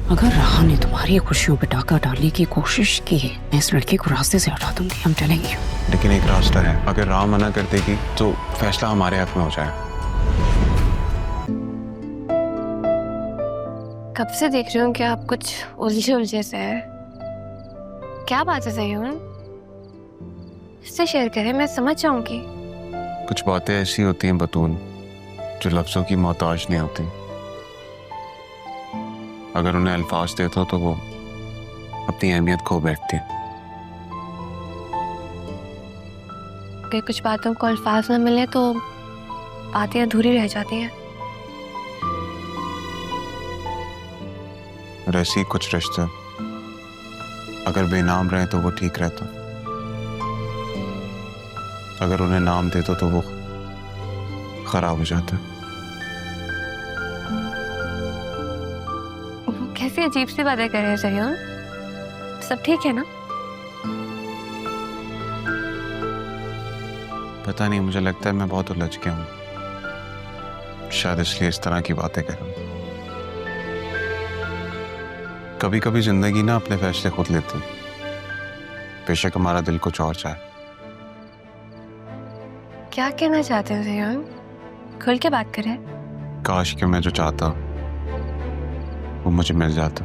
अगर राह ने तुम्हारी खुशियों पे डाका डालने की कोशिश की, मैं इस लड़की को रास्ते से हटा दूंगी। हम चलेंगे। लेकिन एक रास्ता है, अगर राह मना कर देगी तो फैसला हमारे हक में हो जाएगा। कब से देख रही हूँ कि आप कुछ उलझे उलझे से है। क्या बात है ज़यून? इससे शेयर करें, मैं समझ जाऊंगी। कुछ बातें ऐसी होती हैं बतून जो लफ्जों की मोहताज नहीं होती। अगर उन्हें अल्फाज देते तो वो अपनी अहमियत खो बैठती। अगर कुछ बातों को अल्फाज न मिले तो बातें अधूरी रह जाती हैं। और ऐसे ही कुछ रिश्ते अगर बेनाम रहे तो वो ठीक रहता, अगर उन्हें नाम देते तो वो खराब हो जाता। कैसी अजीब सी बातें कर रहे हैं ज़यून? सब ठीक है ना? पता नहीं, मुझे लगता है मैं बहुत उलझ गया हूँ, शायद इसलिए इस तरह की बातें कर रहा हूँ। कभी कभी जिंदगी ना अपने फैसले खुद लेती, बेशक हमारा दिल कुछ और चाहे। क्या कहना चाहते हो ज़यून? खुल के बात करें। काश कि मैं जो चाहता वो मुझे मिल जाता,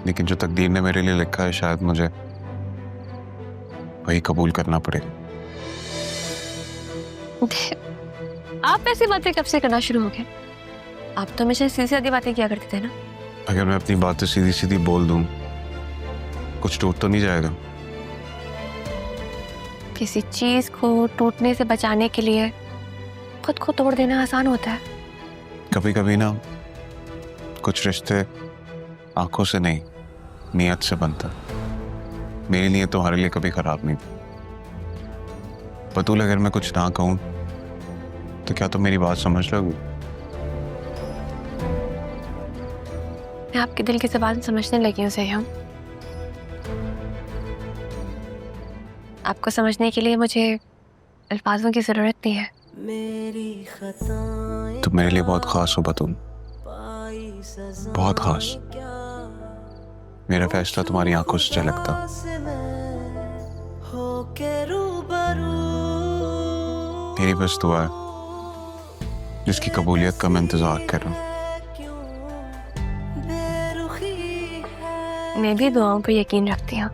लेकिन जो तकदीर ने मेरे लिए लिखा है शायद मुझे वही कबूल करना पड़ेगा। आप ऐसी बातें कब से करना शुरू हो गए? आप तो हमेशा सीधी सादी बातें किया करते थे ना। अगर मैं अपनी बातें सीधी सीधी बोल दूं, कुछ टूट तो नहीं जाएगा? किसी चीज को टूटने से बचाने के लिए खुद को तोड़ देना आसान होता है। कभी कभी ना कुछ रिश्ते आंखों से नहीं नियत से बनता। मेरी नीयत तुम्हारे लिए कभी खराब नहीं थी बतूल। अगर मैं कुछ ना कहूं तो क्या तुम मेरी बात समझ लोगी? मैं आपके दिल की ज़बान समझने लगी हूँ ज़यून। आपको समझने के लिए मुझे अल्फाजों की ज़रूरत नहीं है। तुम मेरे लिए बहुत खास हो बतूल, बहुत खास। मेरा फैसला तुम्हारी आंखों से झलकता। मेरी बस दुआ है जिसकी कबूलियत का मैं इंतजार कर रहा हूँ। मैं भी दुआओं पर यकीन रखती हूँ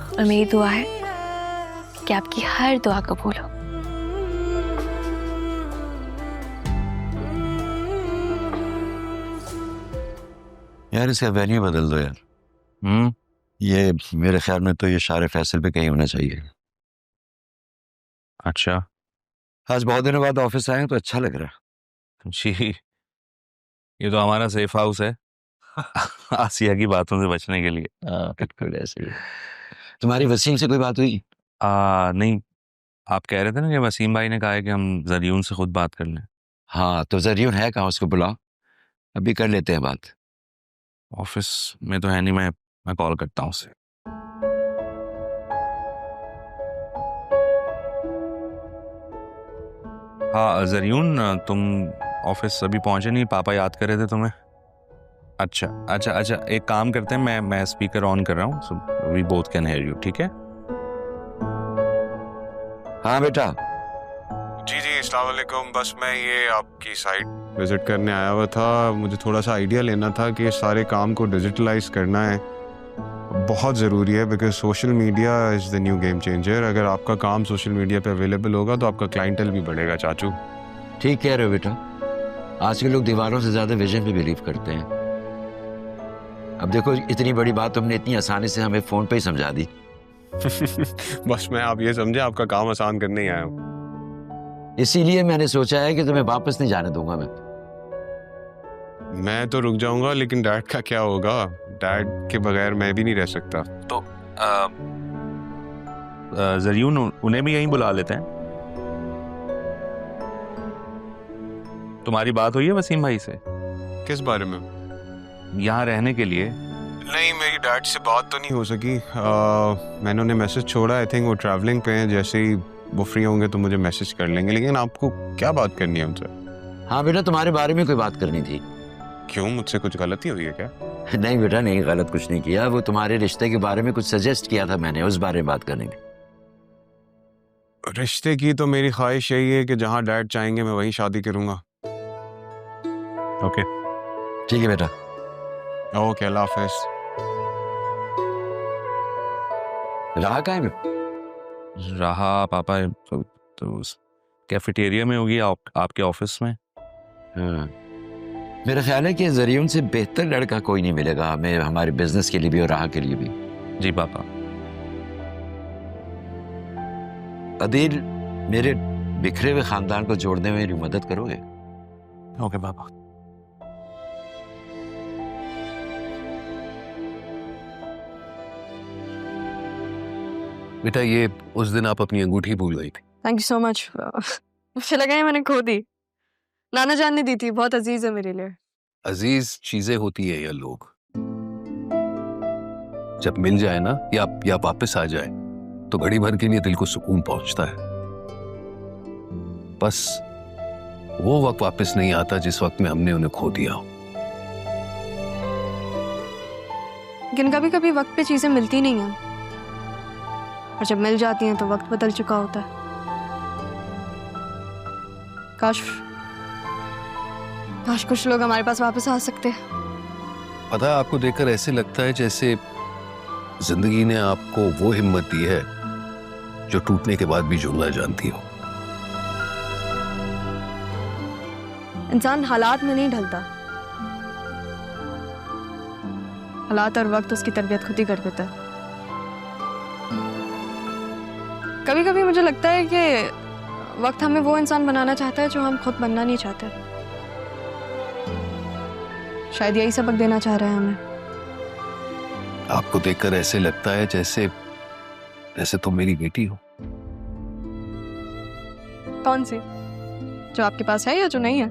और मेरी दुआ है कि आपकी हर दुआ कबूल हो। यार इसका वेन्यू बदल दो यार। ये मेरे ख्याल में तो ये शारे फैसल पे कहीं होना चाहिए। अच्छा आज बहुत दिनों बाद ऑफिस आए हैं तो अच्छा लग रहा है। जी, ये तो हमारा सेफ हाउस है आसिया की बातों से बचने के लिए। बिल्कुल ऐसे ही। तुम्हारी वसीम से कोई बात हुई? नहीं, आप कह रहे थे ना कि वसीम भाई ने कहा है कि हम ज़रियून से खुद बात कर लें। हाँ तो जरियून है कहाँ, उसको बुलाओ, अभी कर लेते हैं बात। ऑफिस में तो है नहीं, मैं कॉल करता हूँ उसे। हाँ ज़रियून, तुम ऑफिस अभी पहुंचे नहीं? पापा याद कर रहे थे तुम्हें। अच्छा अच्छा अच्छा, एक काम करते हैं, मैं स्पीकर ऑन कर रहा हूँ, so we both can hear you. ठीक है? हाँ बेटा। जी जी, अस्सलाम वालेकुम। बस मैं ये आपकी साइट विजिट करने आया हुआ था। मुझे थोड़ा सा आइडिया लेना था कि सारे काम को डिजिटलाइज करना है, बहुत ज़रूरी है, because social media is the new game changer. अगर आपका काम सोशल मीडिया पे अवेलेबल होगा तो आपका क्लाइंटल भी बढ़ेगा चाचू। ठीक कह रहे हो बेटा, आज के लोग दीवारों से ज्यादा विजन पे बिलीव करते हैं। अब देखो इतनी बड़ी बात तुमने इतनी आसानी से हमें फोन पे ही समझा दी। बस मैं आप ये समझे आपका काम आसान करने ही आया हूँ। इसीलिए मैंने सोचा है कि तुम्हें वापस नहीं जाने दूंगा मैं तो रुक जाऊंगा, लेकिन डैड का क्या होगा? डैड के बगैर मैं भी नहीं रह सकता। तो ज़रियून, उन्हें भी यहीं बुला लेते हैं। तुम्हारी बात हुई है वसीम भाई से? किस बारे में? यहाँ रहने के लिए। नहीं, मेरी डैड से बात तो नहीं हो सकी। मैंने उन्हें मैसेज छोड़ा, आई थिंक वो ट्रैवलिंग पे हैं। जैसे ही वो फ्री होंगे तो मुझे मैसेज कर लेंगे। लेकिन आपको क्या बात करनी है उनसे? हाँ बेटा, तुम्हारे बारे में कोई बात करनी थी। क्यों, मुझसे कुछ गलती हुई है क्या? नहीं बेटा, नहीं, गलत कुछ नहीं किया। वो तुम्हारे रिश्ते के बारे में कुछ सजेस्ट किया था मैंने, उस बारे में बात करनी थी। रिश्ते की तो मेरी ख्वाहिश यही है कि जहाँ डैड चाहेंगे मैं वहीं शादी करूंगा। ओके ठीक है बेटा। ओके, अल्लाह हाफिज। रहा कहाँ है? रहा पापा तो कैफेटेरिया में होगी, आपके ऑफिस में। हाँ। मेरा ख्याल है कि ज़रियुन से बेहतर लड़का कोई नहीं मिलेगा हमें, हमारे बिजनेस के लिए भी और राह के लिए भी। जी पापा। अदील, मेरे बिखरे हुए खानदान को जोड़ने में मेरी मदद करोगे? ओके पापा। बेटा, ये उस दिन आप अपनी अंगूठी भूल गई थी। Thank you so much. मुझे लगा है मैंने खो दी। नाना जान ने दी थी, बहुत अजीज है मेरे लिए। अजीज चीजें होती है या लोग, जब मिल जाए ना या वापस आ जाए तो घड़ी भर के लिए दिल को सुकून पहुंचता है। बस वो वक्त वापस नहीं आता जिस वक्त में हमने उन्हें खो दिया हो। लेकिन कभी कभी वक्त पे चीजें मिलती नहीं हैं, और जब मिल जाती हैं तो वक्त बदल चुका होता है। काश कुछ लोग हमारे पास वापस आ सकते। पता है, आपको देखकर ऐसे लगता है जैसे जिंदगी ने आपको वो हिम्मत दी है जो टूटने के बाद भी जुड़ना जानती हो। इंसान हालात में नहीं ढलता, हालात और वक्त उसकी तरबियत खुद ही कर देता है। कभी कभी मुझे लगता है कि वक्त हमें वो इंसान बनाना चाहता है जो हम खुद बनना नहीं चाहते। शायद यही सबक देना चाह रहा है हमें। आपको देखकर ऐसे लगता है जैसे तुम मेरी बेटी हो। कौन सी? जो आपके पास है या जो नहीं है?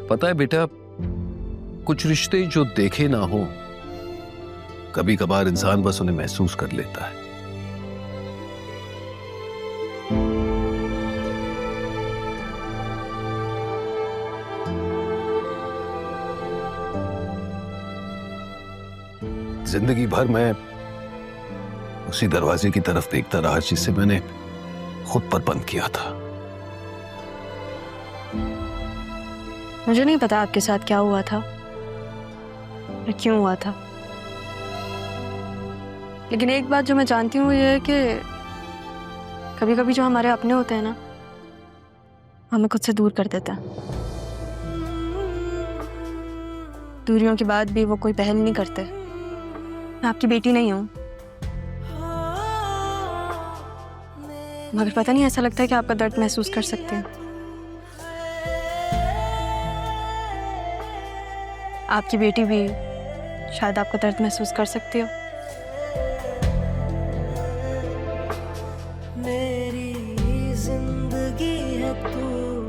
पता है बेटा, कुछ रिश्ते जो देखे ना हो, कभी कभार इंसान बस उन्हें महसूस कर लेता है। जिंदगी भर मैं उसी दरवाजे की तरफ देखता रहा जिसे मैंने खुद पर बंद किया था। मुझे नहीं पता आपके साथ क्या हुआ था और क्यों हुआ था, लेकिन एक बात जो मैं जानती हूँ ये है कि कभी कभी जो हमारे अपने होते हैं ना, हमें खुद से दूर कर देते हैं। दूरियों के बाद भी वो कोई पहल नहीं करते। मैं आपकी बेटी नहीं हूँ, मगर पता नहीं ऐसा लगता है कि आपका दर्द महसूस कर सकते हैं। आपकी बेटी भी शायद आपका दर्द महसूस कर सकती हो।